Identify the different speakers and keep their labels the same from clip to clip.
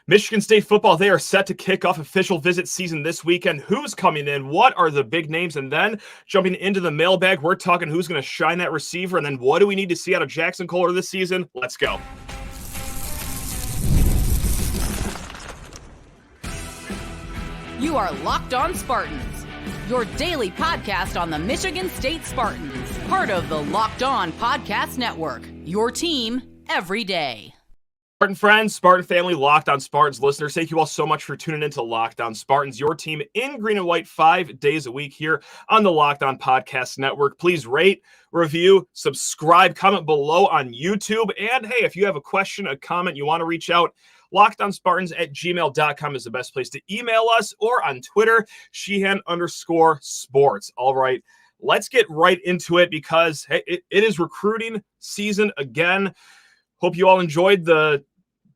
Speaker 1: Michigan State football, they are set to kick off official visit season this weekend. Who's coming in? What are the big names? And then jumping into the mailbag, we're talking who's going to shine that receiver. And then what do we need to see out of Jaxon Kohler this season? Let's go.
Speaker 2: You are Locked On Spartans, your daily podcast on the Michigan State Spartans, part of the Locked On Podcast Network, your team every day.
Speaker 1: Spartan friends, Spartan family, Locked On Spartans listeners, thank you all so much for tuning in to Locked On Spartans, your team in green and white 5 days a week here on the Locked On Podcast Network. Please rate, review, subscribe, comment below on YouTube. And hey, if you have a question, a comment, you want to reach out, LockedOnSpartans@gmail.com is the best place to email us, or on Twitter, Sheehan_sports. All right, let's get right into it because hey, it is recruiting season again. Hope you all enjoyed the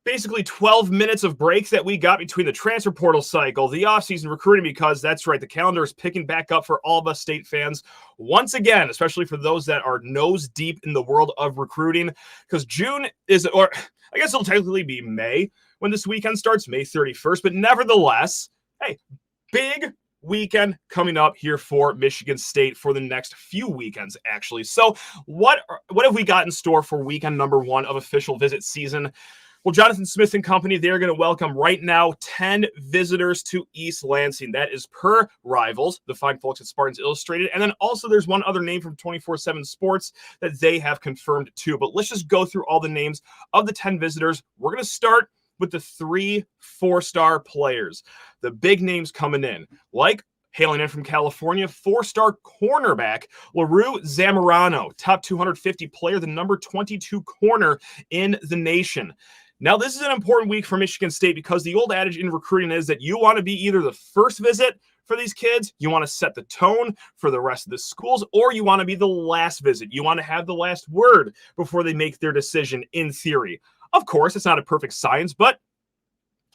Speaker 1: basically 12 minutes of breaks that we got between the transfer portal cycle, the offseason recruiting, because that's right, the calendar is picking back up for all of us state fans once again, especially for those that are nose deep in the world of recruiting, because June is, or I guess it'll technically be May when this weekend starts, May 31st, but nevertheless, hey, big weekend coming up here for Michigan State for the next few weekends, actually. So what have we got in store for weekend number 1 of official visit season? Well, Jonathan Smith and company, they're going to welcome right now 10 visitors to East Lansing. That is per Rivals, the fine folks at Spartans Illustrated. And then also there's one other name from 24/7 Sports that they have confirmed too. But let's just go through all the names of the 10 visitors. We're going to start with the 3 4-star players. The big names coming in, like hailing in from California, 4-star cornerback LaRue Zamorano, top 250 player, the number 22 corner in the nation. Now, this is an important week for Michigan State because the old adage in recruiting is that you want to be either the first visit for these kids, you want to set the tone for the rest of the schools, or you want to be the last visit. You want to have the last word before they make their decision, in theory. Of course, it's not a perfect science, but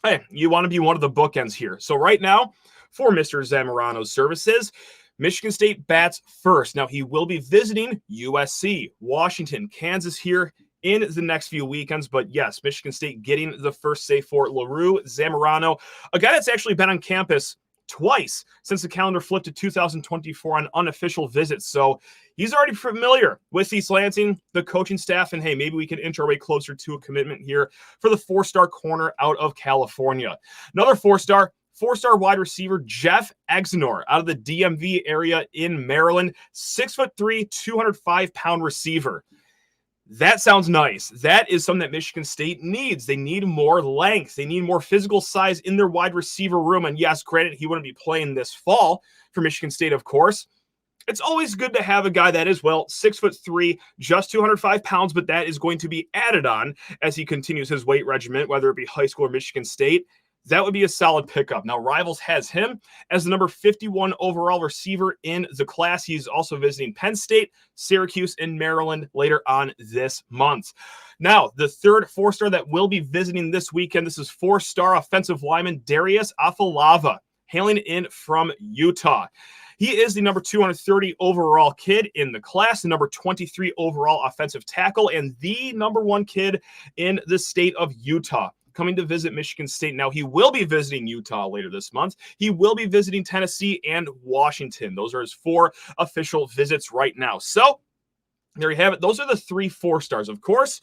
Speaker 1: hey, you want to be one of the bookends here. So right now, for Mr. Zamorano's services, Michigan State bats first. Now, he will be visiting USC, Washington, Kansas here in the next few weekends. But yes, Michigan State getting the first say for LaRue Zamorano, a guy that's actually been on campus twice since the calendar flipped to 2024 on unofficial visits. So he's already familiar with East Lansing, the coaching staff, and hey, maybe we can inch our way closer to a commitment here for the 4-star corner out of California. Another 4-star wide receiver, Jeff Exinor, out of the DMV area in Maryland, 6'3", 205-pound receiver. That sounds nice. That is something that Michigan State needs. They need more length. They need more physical size in their wide receiver room. And yes, granted, he wouldn't be playing this fall for Michigan State, of course. It's always good to have a guy that is, well, 6'3", just 205 pounds, but that is going to be added on as he continues his weight regimen, whether it be high school or Michigan State. That would be a solid pickup. Now, Rivals has him as the number 51 overall receiver in the class. He's also visiting Penn State, Syracuse, and Maryland later on this month. Now, the third 4-star that will be visiting this weekend, this is 4-star offensive lineman Darius Afalava, hailing in from Utah. He is the number 230 overall kid in the class, the number 23 overall offensive tackle, and the number 1 kid in the state of Utah, coming to visit Michigan State. Now, he will be visiting Utah later this month. He will be visiting Tennessee and Washington. Those are his 4 official visits right now. So there you have it. Those are the 3 4-stars. Of course,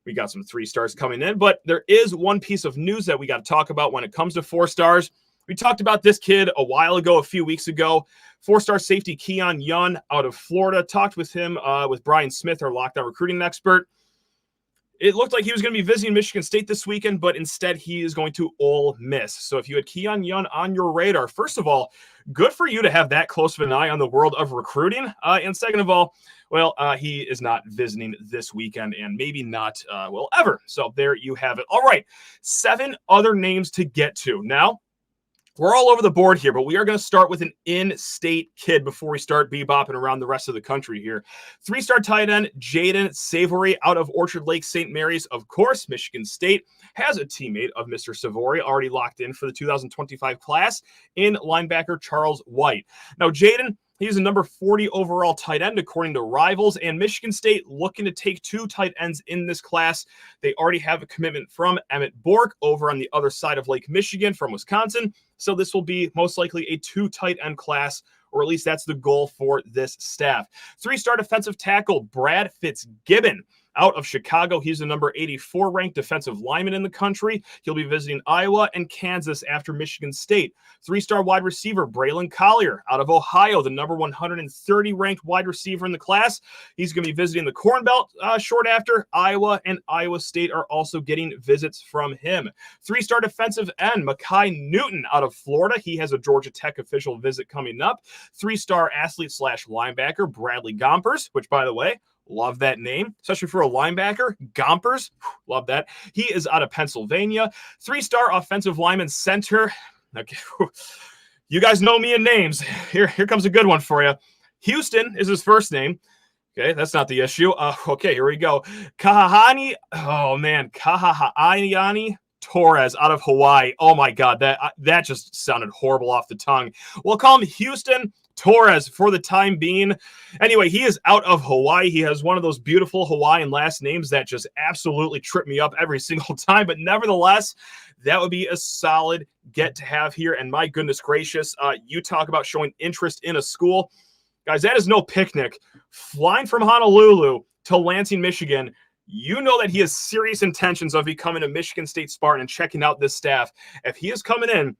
Speaker 1: we got some 3-stars coming in, but there is one piece of news that we got to talk about when it comes to 4-stars. We talked about this kid a while ago, a few weeks ago. 4-star safety Keon Young out of Florida. Talked with him, with Brian Smith, our Lockdown recruiting expert. It looked like he was going to be visiting Michigan State this weekend, but instead he is going to Ole Miss. So if you had Keon Young on your radar, first of all, good for you to have that close of an eye on the world of recruiting. And second of all, well, he is not visiting this weekend and maybe not, ever. So there you have it. All right, 7 other names to get to. Now, we're all over the board here, but we are going to start with an in-state kid before we start bebopping around the rest of the country here. 3-star tight end Jaden Savory out of Orchard Lake St. Mary's. Of course, Michigan State has a teammate of Mr. Savory already locked in for the 2025 class in linebacker Charles White. Now, Jaden He's a number 40 overall tight end, according to Rivals, and Michigan State looking to take 2 tight ends in this class. They already have a commitment from Emmett Bork over on the other side of Lake Michigan from Wisconsin, so this will be most likely a 2 tight end class, or at least that's the goal for this staff. 3-star defensive tackle Brad Fitzgibbon out of Chicago. He's the number 84 ranked defensive lineman in the country. He'll be visiting Iowa and Kansas after Michigan State. 3-star wide receiver Braylon Collier out of Ohio, the number 130 ranked wide receiver in the class. He's going to be visiting the Corn Belt short after. Iowa and Iowa State are also getting visits from him. 3-star defensive end Mekhi Newton out of Florida. He has a Georgia Tech official visit coming up. 3-star athlete / linebacker Bradley Gompers, which, by the way, love that name, especially for a linebacker. Gompers, love that. He is out of Pennsylvania. 3-star offensive lineman center. Okay, you guys know me in names. Here comes a good one for you. Houston is his first name. Okay, that's not the issue. Okay, here we go. Kahahani Torres out of Hawaii. Oh my God, that just sounded horrible off the tongue. We'll call him Houston Torres for the time being. Anyway, he is out of Hawaii. He has one of those beautiful Hawaiian last names that just absolutely trip me up every single time. But nevertheless, that would be a solid get to have here. And my goodness gracious, you talk about showing interest in a school. Guys, that is no picnic. Flying from Honolulu to Lansing, Michigan, you know that he has serious intentions of becoming a Michigan State Spartan and checking out this staff. If he is coming in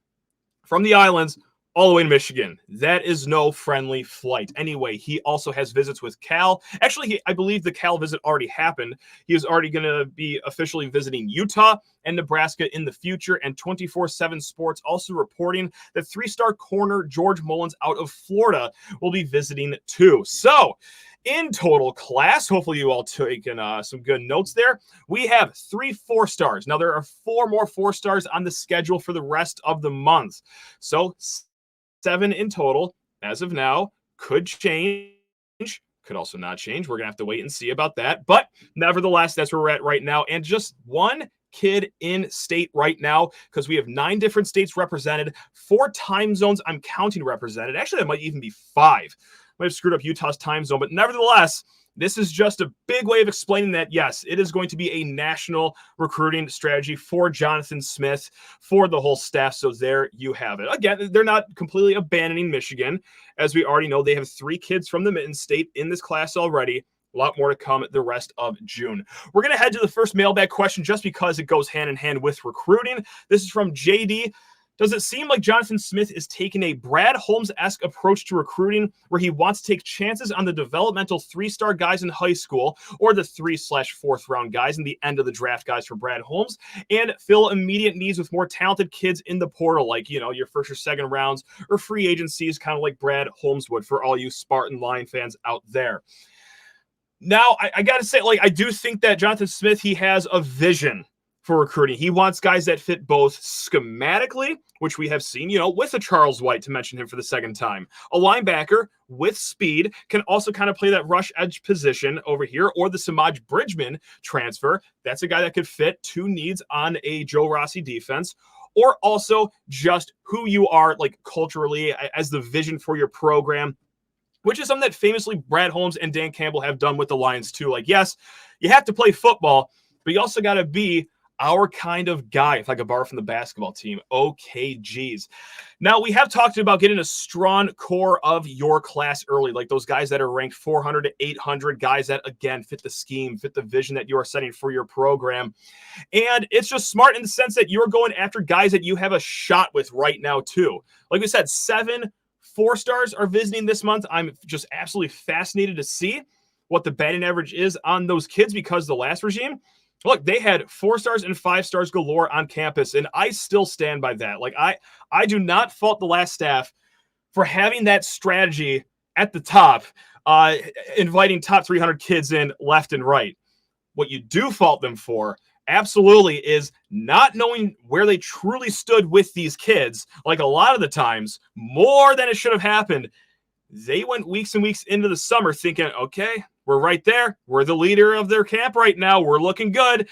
Speaker 1: from the islands all the way to Michigan, that is no friendly flight. Anyway, he also has visits with Cal. Actually, I believe the Cal visit already happened. He is already going to be officially visiting Utah and Nebraska in the future. And 24/7 Sports also reporting that 3-star corner George Mullins out of Florida will be visiting too. So, in total class, hopefully you all taken some good notes there. We have 3 4-stars. Now, there are 4 more 4-stars on the schedule for the rest of the month. So, 7 in total as of now. Could change, could also not change. We're going to have to wait and see about that. But nevertheless, that's where we're at right now. And just 1 kid in state right now, because we have 9 different states represented, 4 time zones I'm counting represented. Actually, that might even be 5. Might have screwed up Utah's time zone, but nevertheless, this is just a big way of explaining that, yes, it is going to be a national recruiting strategy for Jonathan Smith, for the whole staff. So there you have it. Again, they're not completely abandoning Michigan. As we already know, they have 3 kids from the Mitten State in this class already. A lot more to come the rest of June. We're going to head to the first mailbag question just because it goes hand in hand with recruiting. This is from JD. Does it seem like Jonathan Smith is taking a Brad Holmes-esque approach to recruiting where he wants to take chances on the developmental 3-star guys in high school or the 3/4th round guys in the end of the draft guys for Brad Holmes and fill immediate needs with more talented kids in the portal, like, you know, your first or second rounds or free agencies, kind of like Brad Holmes would for all you Spartan Lion fans out there? Now, I got to say, like, I do think that Jonathan Smith, he has a vision for recruiting. He wants guys that fit both schematically, which we have seen, you know, with a Charles White, to mention him for the second time. A linebacker with speed can also kind of play that rush edge position over here, or the Samaj Bridgman transfer. That's a guy that could fit 2 needs on a Joe Rossi defense, or also just who you are, like, culturally, as the vision for your program, which is something that famously Brad Holmes and Dan Campbell have done with the Lions too. Like, yes, you have to play football, but you also got to be our kind of guy, if I could borrow from the basketball team. Okay, geez. Now, we have talked about getting a strong core of your class early, like those guys that are ranked 400 to 800, guys that, again, fit the scheme, fit the vision that you are setting for your program. And it's just smart in the sense that you're going after guys that you have a shot with right now, too. Like we said, 7 4-stars are visiting this month. I'm just absolutely fascinated to see what the batting average is on those kids, because the last regime, look, they had 4-stars and 5-stars galore on campus, and I still stand by that. Like, I do not fault the last staff for having that strategy at the top, inviting top 300 kids in left and right. What you do fault them for, absolutely, is not knowing where they truly stood with these kids. Like, a lot of the times, more than it should have happened, they went weeks and weeks into the summer thinking, okay, we're right there. We're the leader of their camp right now. We're looking good.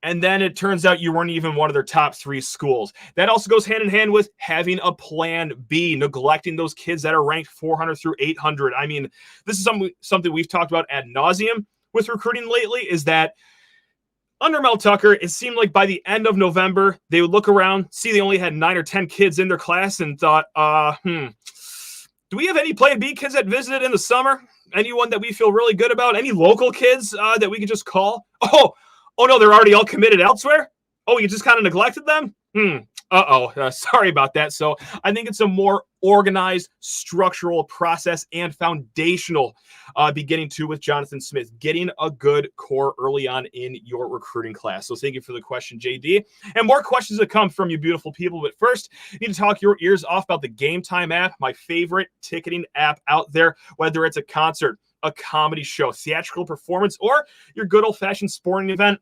Speaker 1: and then it turns out you weren't even one of their top 3 schools. That also goes hand in hand with having a plan B, neglecting those kids that are ranked 400 through 800. I mean, this is something we've talked about ad nauseum with recruiting lately, is that under Mel Tucker, it seemed like by the end of November, they would look around, see they only had 9 or 10 kids in their class, and thought, do we have any Plan B kids that visited in the summer? Anyone that we feel really good about? Any local kids that we could just call? Oh no, they're already all committed elsewhere? Oh, you just kind of neglected them? Sorry about that. So I think it's a more organized, structural process and foundational beginning to with Jonathan Smith, getting a good core early on in your recruiting class. So thank you for the question, JD. And more questions that come from you beautiful people. But first, you need to talk your ears off about the Gametime app, my favorite ticketing app out there, whether it's a concert, a comedy show, theatrical performance, or your good old-fashioned sporting event.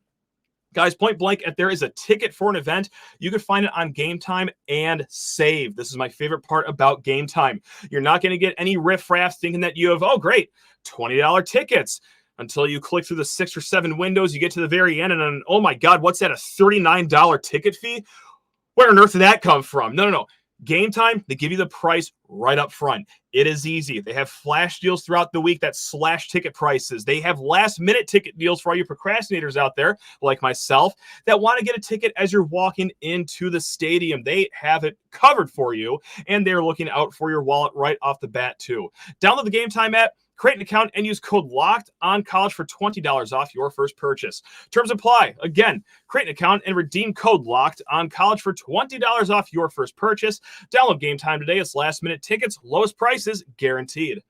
Speaker 1: Guys, point blank, if there is a ticket for an event, you can find it on Gametime and save. This is my favorite part about Gametime. You're not going to get any riffraff thinking that you have, oh, great, $20 tickets, until you click through the 6 or 7 windows. You get to the very end, and then, oh, my God, what's that, a $39 ticket fee? Where on earth did that come from? No. Gametime, they give you the price right up front. It is easy. They have flash deals throughout the week that slash ticket prices. They have last-minute ticket deals for all you procrastinators out there, like myself, that want to get a ticket as you're walking into the stadium. They have it covered for you, and they're looking out for your wallet right off the bat, too. Download the Gametime app, create an account, and use code LOCKEDONCollege for $20 off your first purchase. Terms apply. Again, create an account and redeem code LOCKEDONCollege for $20 off your first purchase. Download Gametime today. It's last-minute tickets, lowest prices guaranteed.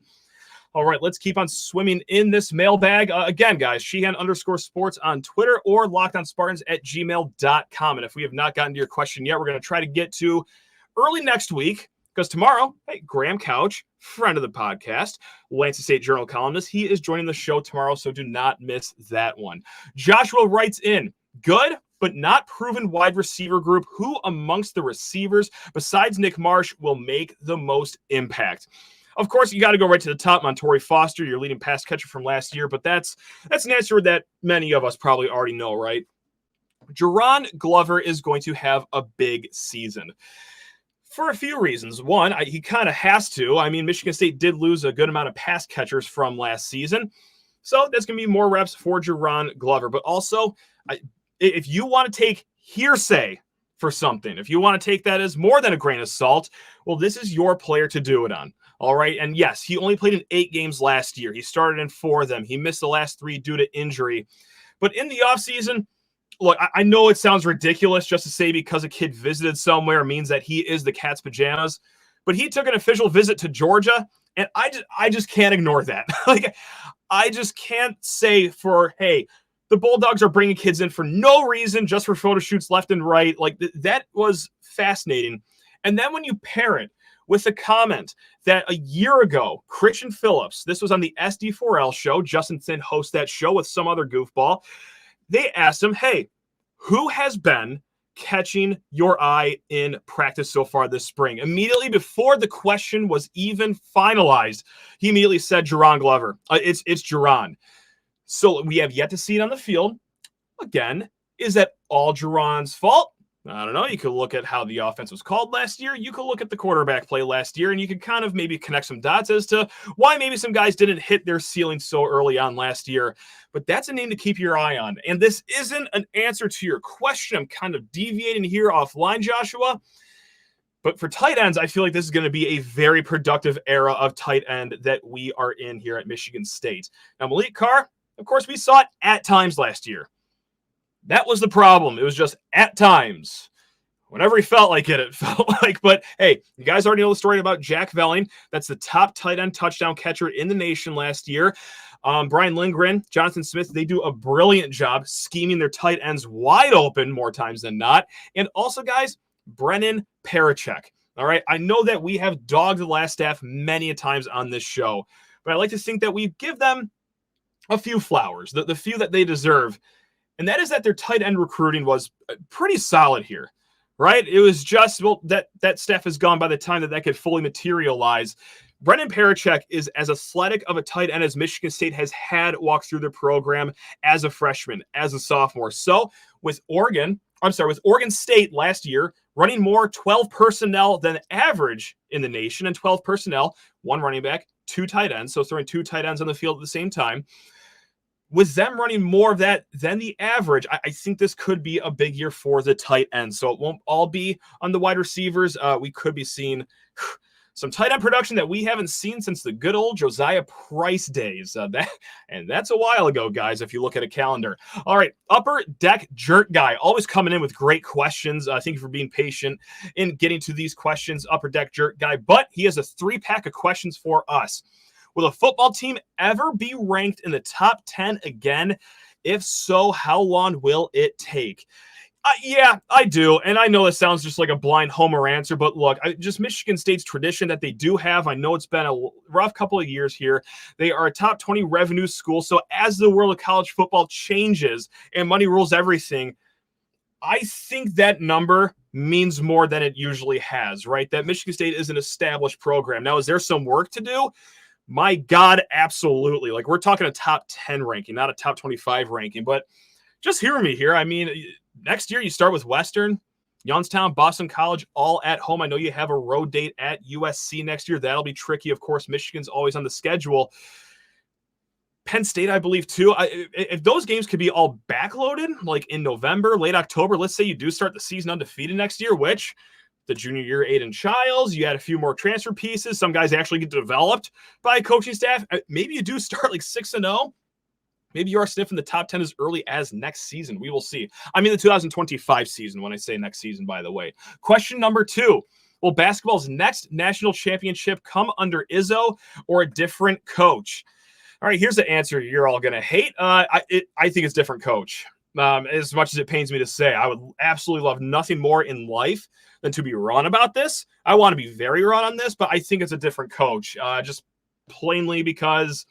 Speaker 1: All right, let's keep on swimming in this mailbag. Again, guys, Sheehan_sports on Twitter or lockedonspartans@gmail.com. And if we have not gotten to your question yet, we're going to try to get to early next week, because tomorrow, Graham Couch, friend of the podcast, Lansing State Journal columnist, he is joining the show tomorrow, so do not miss that one. Joshua writes in, good but not proven wide receiver group. Who amongst the receivers besides Nick Marsh will make the most impact? Of course, you got to go right to the top. Montori Foster, your leading pass catcher from last year, but that's an answer that many of us probably already know, right? Jaron Glover is going to have a big season for a few reasons. One, he kind of has to. I mean, Michigan State did lose a good amount of pass catchers from last season, so that's going to be more reps for Jaron Glover. But also, if you want to take hearsay for something, if you want to take that as more than a grain of salt, well, this is your player to do it on. All right. And yes, he only played in 8 games last year. He started in 4 of them. He missed the last 3 due to injury. But in the offseason, look, I know it sounds ridiculous just to say because a kid visited somewhere means that he is the cat's pajamas, but he took an official visit to Georgia, and I just can't ignore that. I just can't say hey, the Bulldogs are bringing kids in for no reason, just for photo shoots left and right. That was fascinating. And then when you pair it with a comment that a year ago, Christian Phillips, this was on the SD4L show, Justin Thin hosts that show with some other goofball, they asked him, hey, who has been catching your eye in practice so far this spring? Immediately before the question was even finalized, he immediately said Jaron Glover. It's Jaron. So we have yet to see it on the field. Again, is that all Jaron's fault? I don't know. You could look at how the offense was called last year. You could look at the quarterback play last year, and you could kind of maybe connect some dots as to why maybe some guys didn't hit their ceiling so early on last year. But that's a name to keep your eye on. And this isn't an answer to your question. I'm kind of deviating here offline, Joshua. But for tight ends, I feel like this is going to be a very productive era of tight end that we are in here at Michigan State. Now, Malik Carr, of course, we saw it at times last year. That was the problem. It was just at times. Whenever he felt like it felt like. But, hey, you guys already know the story about Jack Velling. That's the top tight end touchdown catcher in the nation last year. Brian Lindgren, Jonathan Smith, they do a brilliant job scheming their tight ends wide open more times than not. And also, guys, Brennan Parachek. All right, I know that we have dogged the last staff many a times on this show, but I like to think that we give them a few flowers, the few that they deserve. And that is that their tight end recruiting was pretty solid here, right? It was just, that staff is gone by the time that could fully materialize. Brendan Parachek is as athletic of a tight end as Michigan State has had walk through their program as a freshman, as a sophomore. So with Oregon State last year, running more 12 personnel than average in the nation, and 12 personnel, one running back, two tight ends, so throwing two tight ends on the field at the same time. With them running more of that than the average, I think this could be a big year for the tight end. So it won't all be on the wide receivers. We could be seeing some tight end production that we haven't seen since the good old Josiah Price days. That's a while ago, guys, if you look at a calendar. All right, Upper Deck Jerk Guy, always coming in with great questions. Thank you for being patient in getting to these questions, Upper Deck Jerk Guy. But he has a 3-pack of questions for us. Will a football team ever be ranked in the top 10 again? If so, how long will it take? Yeah, I do. And I know this sounds just like a blind homer answer, but look, just Michigan State's tradition that they do have. I know it's been a rough couple of years here. They are a top 20 revenue school. So as the world of college football changes and money rules everything, I think that number means more than it usually has, right? That Michigan State is an established program. Now, is there some work to do? My God, absolutely. Like, we're talking a top 10 ranking, not a top 25 ranking. But just hear me here. I mean, next year you start with Western, Youngstown, Boston College, all at home. I know you have a road date at USC next year. That'll be tricky. Of course, Michigan's always on the schedule. Penn State, I believe, too. If those games could be all backloaded, like in November, late October, let's say you do start the season undefeated next year, which the junior year, Aiden Childs, you had a few more transfer pieces. Some guys actually get developed by coaching staff. Maybe you do start like 6-0. Maybe you are sniffing the top 10 as early as next season. We will see. I mean the 2025 season when I say next season, by the way. Question number 2. Will basketball's next national championship come under Izzo or a different coach? All right, here's the answer you're all going to hate. I think it's different coach. As much as it pains me to say, I would absolutely love nothing more in life than to be wrong about this. I want to be very wrong on this, but I think it's a different coach. Just plainly because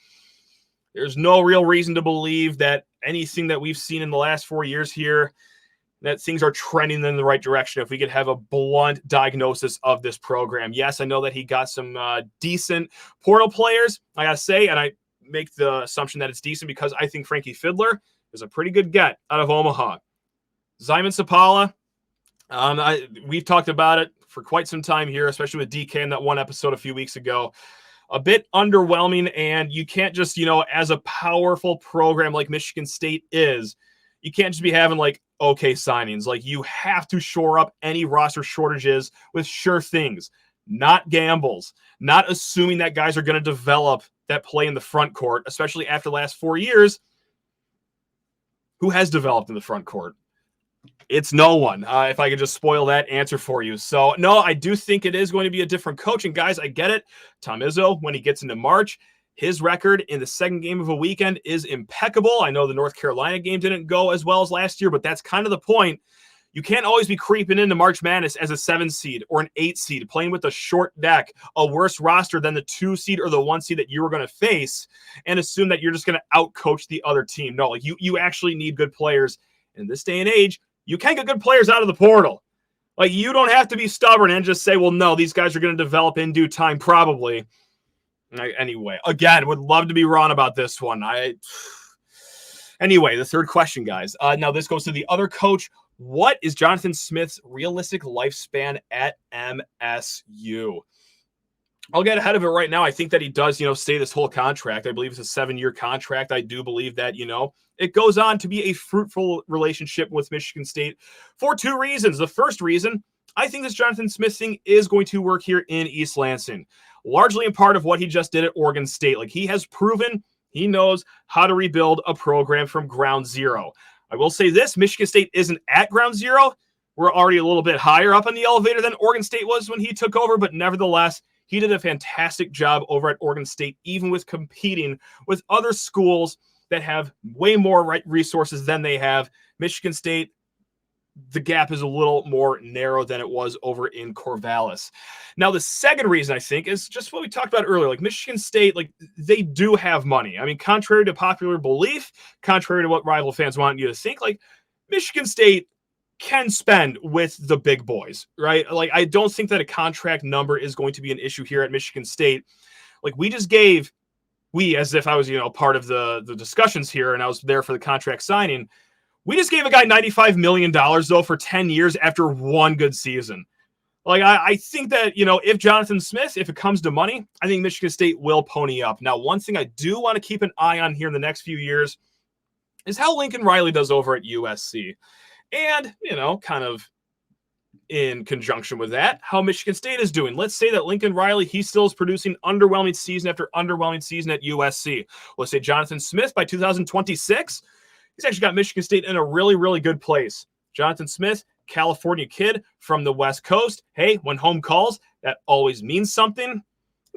Speaker 1: there's no real reason to believe that anything that we've seen in the last 4 years here, that things are trending in the right direction. If we could have a blunt diagnosis of this program. Yes, I know that he got some decent portal players, I got to say, and I make the assumption that it's decent because I think Frankie Fiddler is a pretty good get out of Omaha. Zyman Sapala, we've talked about it for quite some time here, especially with DK in that one episode a few weeks ago. A bit underwhelming, and you can't just, as a powerful program like Michigan State is, you can't just be having like okay signings. Like, you have to shore up any roster shortages with sure things, not gambles, not assuming that guys are going to develop that play in the front court, especially after the last 4 years. Who has developed in the front court? It's no one, if I could just spoil that answer for you. So, no, I do think it is going to be a different coach. And, guys, I get it. Tom Izzo, when he gets into March, his record in the second game of a weekend is impeccable. I know the North Carolina game didn't go as well as last year, but that's kind of the point. You can't always be creeping into March Madness as a 7 seed or an 8 seed, playing with a short deck, a worse roster than the 2 seed or the 1 seed that you were going to face, and assume that you're just going to outcoach the other team. No, like you actually need good players. In this day and age, you can get good players out of the portal. Like, you don't have to be stubborn and just say, well, no, these guys are going to develop in due time, probably. Anyway, again, would love to be wrong about this one. Anyway, the third question, guys. Now this goes to the other coach. What is Jonathan Smith's realistic lifespan at MSU? I'll get ahead of it right now. I think that he does, stay this whole contract. I believe it's a 7-year contract. I do believe that, it goes on to be a fruitful relationship with Michigan State for 2 reasons. The first reason, I think this Jonathan Smith thing is going to work here in East Lansing, largely in part of what he just did at Oregon State. Like, he has proven he knows how to rebuild a program from ground zero. I will say this, Michigan State isn't at ground zero. We're already a little bit higher up on the elevator than Oregon State was when he took over, but nevertheless, he did a fantastic job over at Oregon State, even with competing with other schools that have way more resources than they have. Michigan State, the gap is a little more narrow than it was over in Corvallis. Now, the second reason, I think, is just what we talked about earlier. Like, Michigan State, they do have money. I mean, contrary to popular belief, contrary to what rival fans want you to think, Michigan State can spend with the big boys, right? I don't think that a contract number is going to be an issue here at Michigan State. Like we, as if I was, part of the discussions here and I was there for the contract signing, we just gave a guy $95 million, though, for 10 years after one good season. Like, I think that, if Jonathan Smith, if it comes to money, I think Michigan State will pony up. Now, one thing I do want to keep an eye on here in the next few years is how Lincoln Riley does over at USC. And, kind of in conjunction with that, how Michigan State is doing. Let's say that Lincoln Riley, he still is producing underwhelming season after underwhelming season at USC. Let's say Jonathan Smith by 2026, he's actually got Michigan State in a really, really good place. Jonathan Smith, California kid from the West Coast. Hey, when home calls, that always means something.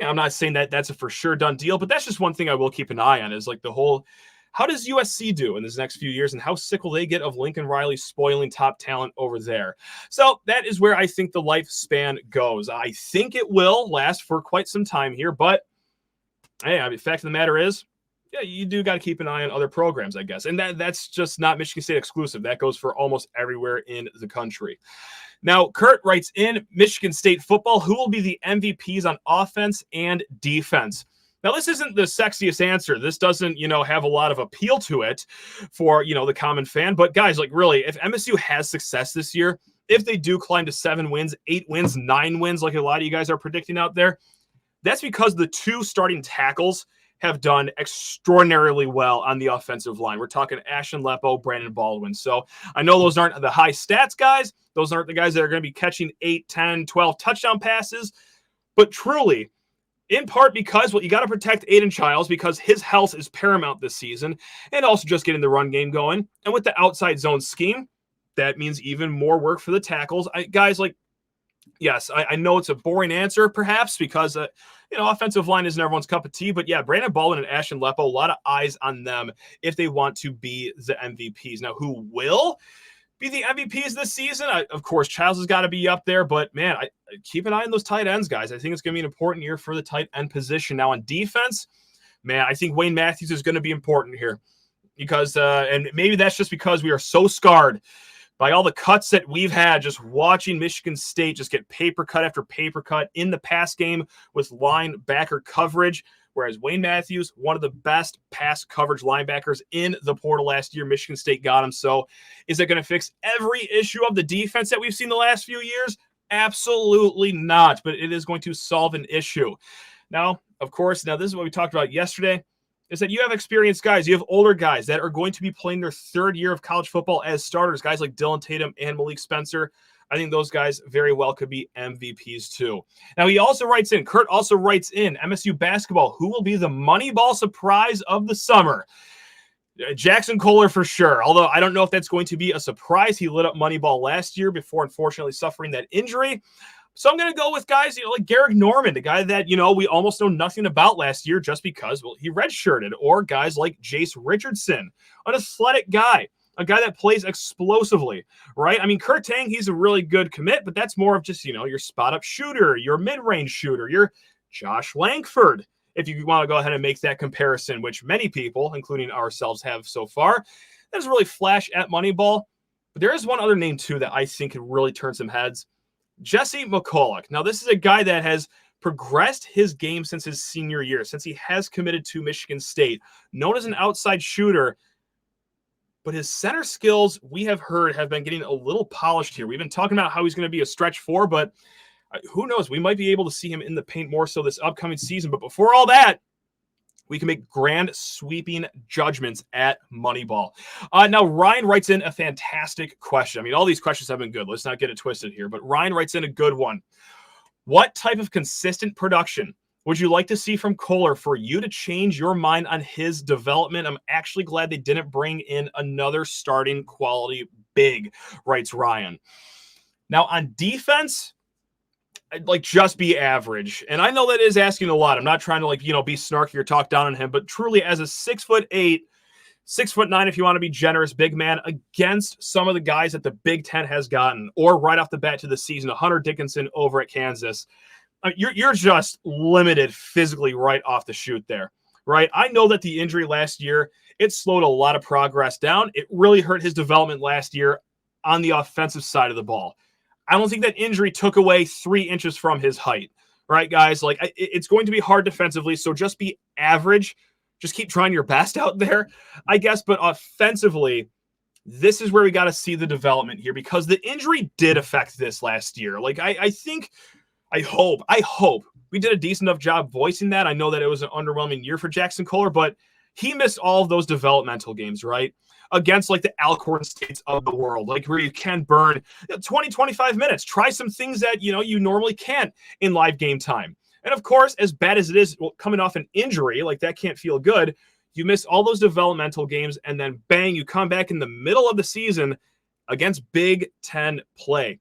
Speaker 1: I'm not saying that that's a for sure done deal, but that's just one thing I will keep an eye on is like the whole, how does USC do in this next few years and how sick will they get of Lincoln Riley spoiling top talent over there? So that is where I think the lifespan goes. I think it will last for quite some time here, but hey, the fact of the matter is, yeah, you do got to keep an eye on other programs, I guess. And that's just not Michigan State exclusive. That goes for almost everywhere in the country. Now, Kurt writes in Michigan State football, who will be the MVPs on offense and defense? Now, this isn't the sexiest answer. This doesn't, have a lot of appeal to it for, the common fan. But guys, like really, if MSU has success this year, if they do climb to 7 wins, 8 wins, 9 wins, like a lot of you guys are predicting out there, that's because the 2 starting tackles have done extraordinarily well on the offensive line. We're talking Ashton Lepo, Brandon Baldwin. So I know those aren't the high stats guys. Those aren't the guys that are going to be catching 8, 10, 12 touchdown passes. But truly, in part because, you got to protect Aiden Childs because his health is paramount this season, and also just getting the run game going. And with the outside zone scheme, that means even more work for the tackles. Guys, yes, I know it's a boring answer, perhaps, because, offensive line isn't everyone's cup of tea. But, yeah, Brandon Baldwin and Ashton Lepo, a lot of eyes on them if they want to be the MVPs. Now, who will be the MVPs this season? Of course, Childs has got to be up there. But, man, I keep an eye on those tight ends, guys. I think it's going to be an important year for the tight end position. Now, on defense, man, I think Wayne Matthews is going to be important here. Because, and maybe that's just because we are so scarred by all the cuts that we've had just watching Michigan State just get paper cut after paper cut in the pass game with linebacker coverage, whereas Wayne Matthews, one of the best pass coverage linebackers in the portal last year, Michigan State got him. So is it going to fix every issue of the defense that we've seen the last few years? Absolutely not, but it is going to solve an issue. Now, of course, this is what we talked about yesterday, is that you have experienced guys, you have older guys that are going to be playing their 3rd year of college football as starters, guys like Dylan Tatum and Malik Spencer. I think those guys very well could be MVPs too. Now, Kurt also writes in, MSU basketball, who will be the Moneyball surprise of the summer? Jaxon Kohler for sure, although I don't know if that's going to be a surprise. He lit up Moneyball last year before unfortunately suffering that injury. So I'm going to go with guys, like Garrick Norman, the guy that, we almost know nothing about last year just because, he redshirted, or guys like Jace Richardson, an athletic guy, a guy that plays explosively, right? I mean, Kurt Tang, he's a really good commit, but that's more of just, your spot-up shooter, your mid-range shooter, your Josh Langford, if you want to go ahead and make that comparison, which many people, including ourselves, have so far. That doesn't really flash at Moneyball, but there is one other name, too, that I think could really turn some heads. Jesse McCulloch. Now, this is a guy that has progressed his game since his senior year, since he has committed to Michigan State, known as an outside shooter, but his center skills, we have heard, have been getting a little polished here. We've been talking about how he's going to be a stretch 4, but who knows? We might be able to see him in the paint more so this upcoming season. But before all that, we can make grand sweeping judgments at Moneyball. Now, Ryan writes in a fantastic question. I mean, all these questions have been good. Let's not get it twisted here. But Ryan writes in a good one. What type of consistent production would you like to see from Kohler for you to change your mind on his development? I'm actually glad they didn't bring in another starting quality big, writes Ryan. Now, on defense, just be average. And I know that is asking a lot. I'm not trying to be snarky or talk down on him, but truly as a 6'8", 6'9", if you want to be generous, big man against some of the guys that the Big Ten has gotten, or right off the bat to the season, Hunter Dickinson over at Kansas, you're just limited physically right off the shoot there, right? I know that the injury last year, it slowed a lot of progress down. It really hurt his development last year on the offensive side of the ball. I don't think that injury took away 3 inches from his height, right, guys? Like, it's going to be hard defensively, so just be average. Just keep trying your best out there, I guess. But offensively, this is where we got to see the development here, because the injury did affect this last year. Like, I hope we did a decent enough job voicing that. I know that it was an underwhelming year for Jaxon Kohler, but he missed all of those developmental games, right? Against like the Alcorn States of the world, like where you can burn 20, 25 minutes. Try some things that, you normally can't in live game time. And of course, as bad as it is coming off an injury, like that can't feel good. You miss all those developmental games, and then bang, you come back in the middle of the season against Big Ten play.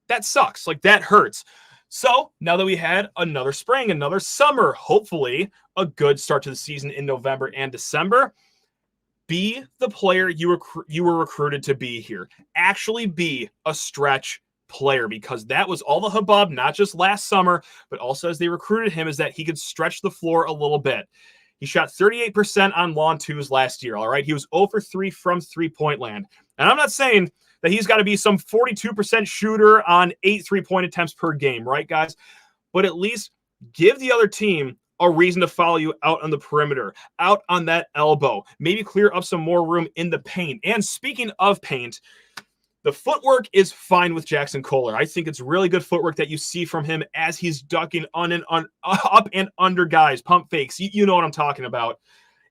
Speaker 1: That sucks. Like, that hurts. So now that we had another spring, another summer, hopefully a good start to the season in November and December, be the player you were recruited to be here. Actually be a stretch player, because that was all the hubbub, not just last summer, but also as they recruited him, is that he could stretch the floor a little bit. He shot 38% on lawn twos last year, all right? He was 0 for 3 from three-point land. And I'm not saying that he's got to be some 42% shooter on 8 3-point attempts per game, right, guys? But at least give the other team a reason to follow you out on the perimeter, out on that elbow, maybe clear up some more room in the paint. And speaking of paint, the footwork is fine with Jaxon Kohler. I think it's really good footwork that you see from him as he's ducking up and under guys, pump fakes. You know what I'm talking about.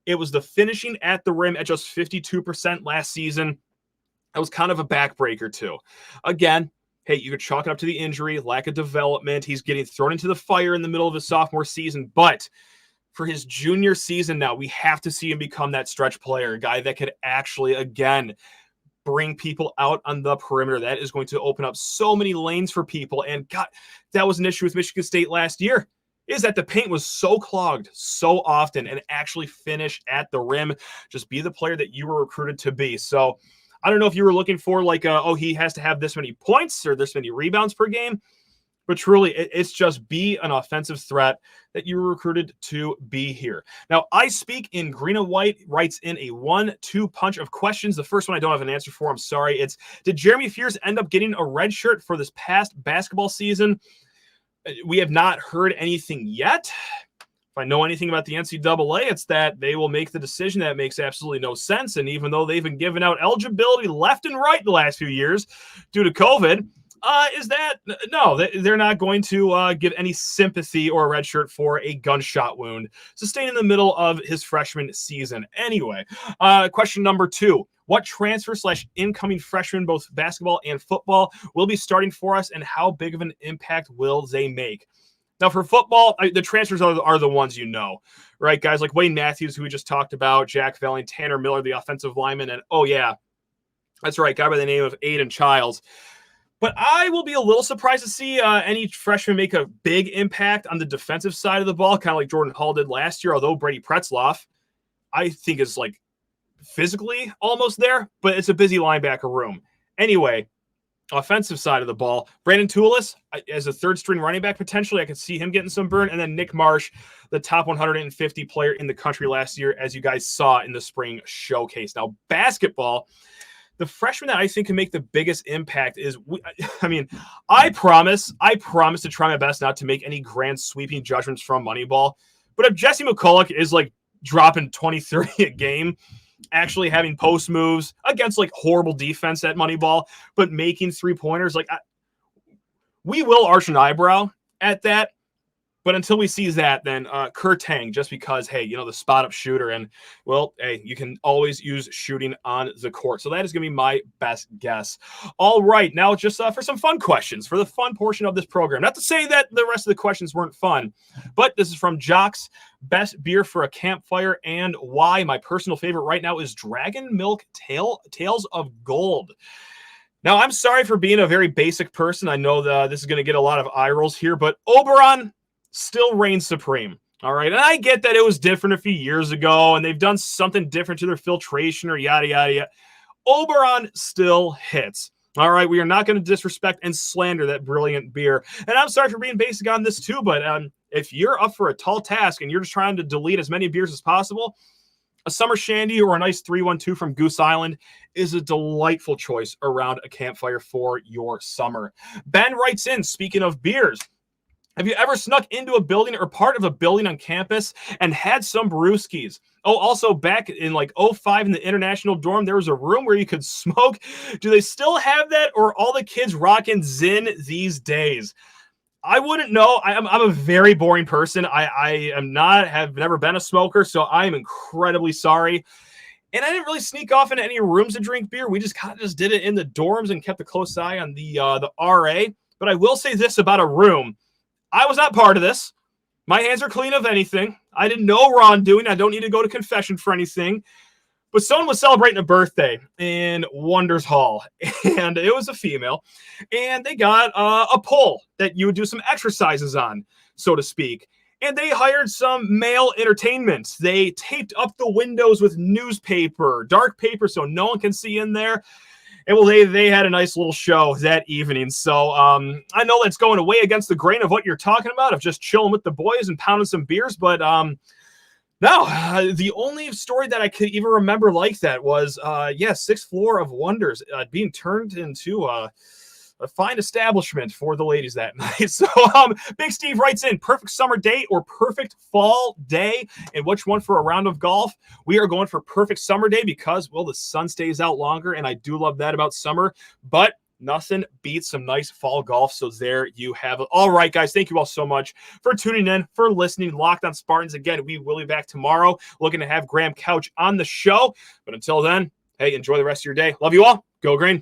Speaker 1: It was the finishing at the rim at just 52% last season. That was kind of a backbreaker too. Again, hey, you could chalk it up to the injury, lack of development. He's getting thrown into the fire in the middle of his sophomore season. But for his junior season now, we have to see him become that stretch player, a guy that could actually, again, bring people out on the perimeter. That is going to open up so many lanes for people. And God, that was an issue with Michigan State last year, is that the paint was so clogged so often, and actually finish at the rim. Just be the player that you were recruited to be. So I don't know if you were looking for like, he has to have this many points or this many rebounds per game, but truly it's just be an offensive threat that you were recruited to be here. Now, I Speak in Green and White writes in a 1-2 punch of questions. The first one I don't have an answer for. I'm sorry. It's, did Jeremy Fears end up getting a red shirt for this past basketball season? We have not heard anything yet. If I know anything about the NCAA, it's that they will make the decision that makes absolutely no sense. And even though they've been giving out eligibility left and right the last few years due to COVID, they're not going to give any sympathy or a red shirt for a gunshot wound sustained in the middle of his freshman season. Anyway, question number 2. What transfer/incoming freshmen, both basketball and football, will be starting for us, and how big of an impact will they make? Now, for football, the transfers are the ones right, guys? Like Wayne Matthews, who we just talked about, Jack Velling, Tanner Miller, the offensive lineman, and, oh, yeah, that's right, guy by the name of Aiden Childs. But I will be a little surprised to see any freshman make a big impact on the defensive side of the ball, kind of like Jordan Hall did last year, although Brady Pretzloff, I think, is like physically almost there, but it's a busy linebacker room. Anyway, offensive side of the ball, Brandon Tulis as a third-string running back, potentially. I could see him getting some burn. And then Nick Marsh, the top 150 player in the country last year, as you guys saw in the spring showcase. Now, basketball, the freshman that I think can make the biggest impact is, I promise to try my best not to make any grand sweeping judgments from Moneyball. But if Jesse McCulloch is like dropping 20-30 a game, actually having post moves against like horrible defense at Moneyball, but making 3-pointers, we will arch an eyebrow at that. But until we see that, then Kurt Tang, just because, hey, the spot up shooter, and, well, hey, you can always use shooting on the court. So that is going to be my best guess. All right, now just for some fun questions, for the fun portion of this program. Not to say that the rest of the questions weren't fun, but this is from Jocks. Best beer for a campfire and why? My personal favorite right now is Dragon Milk Tales of Gold. Now, I'm sorry for being a very basic person. I know that this is going to get a lot of eye rolls here, but Oberon still reigns supreme. All right. And I get that it was different a few years ago and they've done something different to their filtration or yada, yada, yada. Oberon still hits. All right. We are not going to disrespect and slander that brilliant beer. And I'm sorry for being basic on this too, but if you're up for a tall task and you're just trying to delete as many beers as possible, a summer shandy or a nice 312 from Goose Island is a delightful choice around a campfire for your summer. Ben writes in, speaking of beers, Have you ever snuck into a building or part of a building on campus and had some brewskis? Oh, also back in like '05 in the International Dorm, there was a room where you could smoke. Do they still have that, or are all the kids rocking Zyn these days? I wouldn't know. I'm a very boring person. Have never been a smoker, so I am incredibly sorry. And I didn't really sneak off into any rooms to drink beer. We just kind of just did it in the dorms and kept a close eye on the RA. But I will say this about a room. I was not part of this. My hands are clean of anything. I didn't know wrongdoing. I don't need to go to confession for anything. But someone was celebrating a birthday in Wonders Hall, and it was a female, and they got a pole that you would do some exercises on, so to speak. And they hired some male entertainment. They taped up the windows with newspaper, dark paper, so no one can see in there. And well, they had a nice little show that evening. So I know that's going away against the grain of what you're talking about, of just chilling with the boys and pounding some beers. But no, the only story that I could even remember like that was, sixth floor of Wonders being turned into a fine establishment for the ladies that night. So Big Steve writes in, perfect summer day or perfect fall day, and which one for a round of golf? We are going for perfect summer day because, well, the sun stays out longer, and I do love that about summer, but nothing beats some nice fall golf. So there you have it. All right, guys, thank you all so much for tuning in, for listening. Locked on Spartans. Again, we will be back tomorrow, looking to have Graham Couch on the show. But until then, hey, enjoy the rest of your day. Love you all. Go Green.